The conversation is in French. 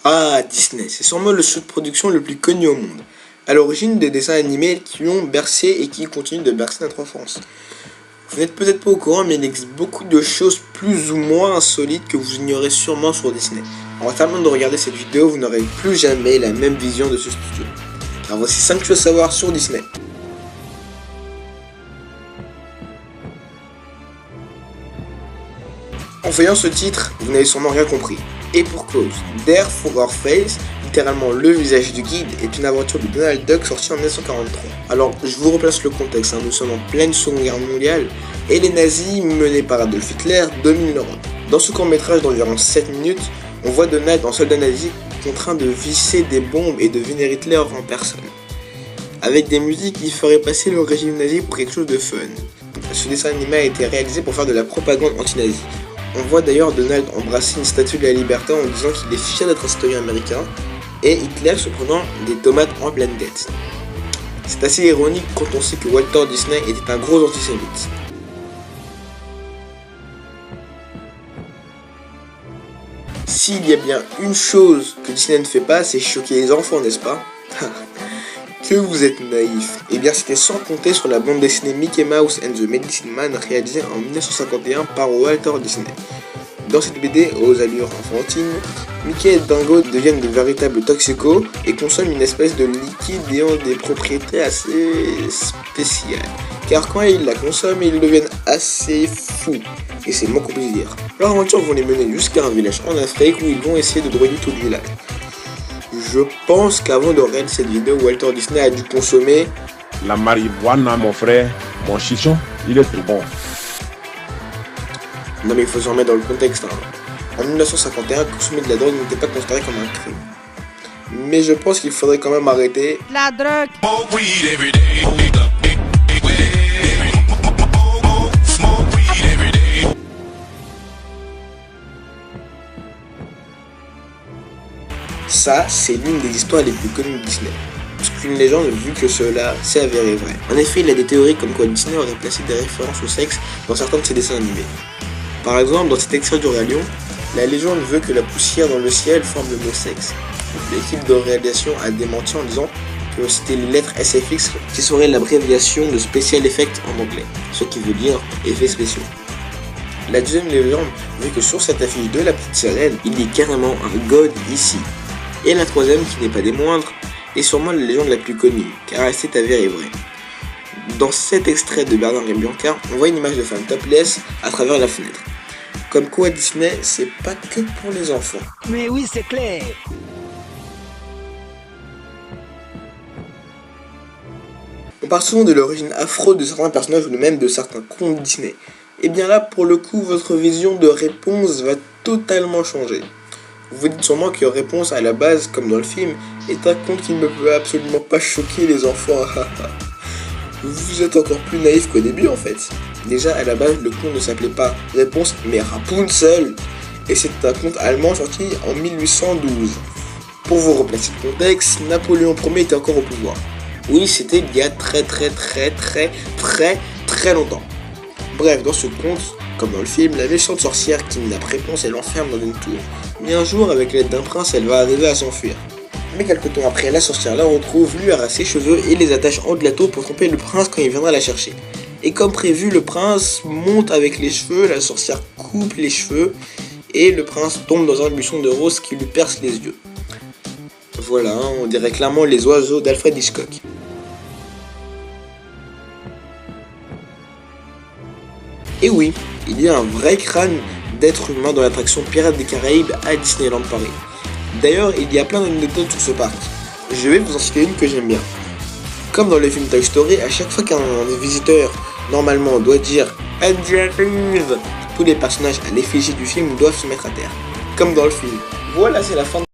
Ah, Disney, c'est sûrement le studio de production le plus connu au monde. À l'origine des dessins animés qui ont bercé et qui continuent de bercer notre enfance. Vous n'êtes peut-être pas au courant, mais il existe beaucoup de choses plus ou moins insolites que vous ignorez sûrement sur Disney. En terminant de regarder cette vidéo, vous n'aurez plus jamais la même vision de ce studio. Alors voici 5 choses à savoir sur Disney. En voyant ce titre, vous n'avez sûrement rien compris. Et pour cause, Dare for Our Face, littéralement le visage du guide, est une aventure de Donald Duck sortie en 1943. Alors, je vous replace le contexte, nous sommes en pleine Seconde Guerre mondiale, et les nazis, menés par Adolf Hitler, dominent l'Europe. Dans ce court-métrage d'environ 7 minutes, on voit Donald en soldat nazi contraint de visser des bombes et de vénérer Hitler en personne. Avec des musiques qui feraient passer le régime nazi pour quelque chose de fun. Ce dessin animé a été réalisé pour faire de la propagande anti-nazie. On voit d'ailleurs Donald embrasser une statue de la liberté en disant qu'il est fier d'être un citoyen américain, et Hitler se prenant des tomates en pleine tête. C'est assez ironique quand on sait que Walter Disney était un gros antisémite. S'il y a bien une chose que Disney ne fait pas, c'est choquer les enfants, n'est-ce pas? Que vous êtes naïf. Et bien c'était sans compter sur la bande dessinée Mickey Mouse and the Medicine Man réalisée en 1951 par Walter Disney. Dans cette BD aux allures enfantines, Mickey et Dingo deviennent de véritables toxicos et consomment une espèce de liquide ayant des propriétés assez spéciales. Car quand ils la consomment, ils deviennent assez fous. Et c'est le moins qu'on puisse dire. Leur aventure vont les mener jusqu'à un village en Afrique où ils vont essayer de droguer tout le village. Je pense qu'avant de regarder cette vidéo, Walter Disney a dû consommer la marijuana, mon frère, mon chichon, il est tout bon. Non mais il faut se remettre dans le contexte. En 1951, consommer de la drogue n'était pas considéré comme un crime. Mais je pense qu'il faudrait quand même arrêter la drogue. Ça, c'est l'une des histoires les plus connues de Disney. Parce qu'une légende, vu que cela s'est avéré vrai. En effet, il y a des théories comme quoi Disney aurait placé des références au sexe dans certains de ses dessins animés. Par exemple, dans cet extrait du Roi Lion, la légende veut que la poussière dans le ciel forme le mot sexe. L'équipe de réalisation a démenti en disant que c'était les lettres SFX qui seraient l'abréviation de Special Effect en anglais, ce qui veut dire effets spéciaux. La deuxième légende veut que sur cette affiche de la petite sirène, il y ait carrément un god ici. Et la troisième, qui n'est pas des moindres, est sûrement la légende la plus connue, car elle s'est avérée vraie. Dans cet extrait de Bernard et Bianca, on voit une image de femme topless à travers la fenêtre. Comme quoi Disney, c'est pas que pour les enfants. Mais oui, c'est clair. On parle souvent de l'origine afro de certains personnages ou même de certains contes Disney. Et bien là, pour le coup, votre vision de réponse va totalement changer. Vous vous dites sûrement que Réponse à la base, comme dans le film, est un conte qui ne peut absolument pas choquer les enfants. Vous êtes encore plus naïf qu'au début en fait. Déjà à la base, le conte ne s'appelait pas Réponse mais Rapunzel. Et c'est un conte allemand sorti en 1812. Pour vous replacer le contexte, Napoléon Ier était encore au pouvoir. Oui, c'était il y a très longtemps. Bref, dans ce conte, comme dans le film, la méchante sorcière qui n'a Réponse, elle l'enferme dans une tour. Mais un jour, avec l'aide d'un prince, elle va arriver à s'enfuir. Mais quelque temps après, la sorcière la retrouve, lui arrache ses cheveux et les attache en haut de la tour pour tromper le prince quand il viendra la chercher. Et comme prévu, le prince monte avec les cheveux, la sorcière coupe les cheveux et le prince tombe dans un buisson de roses qui lui perce les yeux. Voilà, on dirait clairement les oiseaux d'Alfred Hitchcock. Et oui, il y a un vrai crâne d'être humain dans l'attraction Pirates des Caraïbes à Disneyland Paris. D'ailleurs, il y a plein d'anecdotes sur ce parc. Je vais vous en citer une que j'aime bien. Comme dans le film Toy Story, à chaque fois qu'un visiteur, normalement, doit dire « Andy arrive », tous les personnages à l'effigie du film doivent se mettre à terre. Comme dans le film. Voilà, c'est la fin de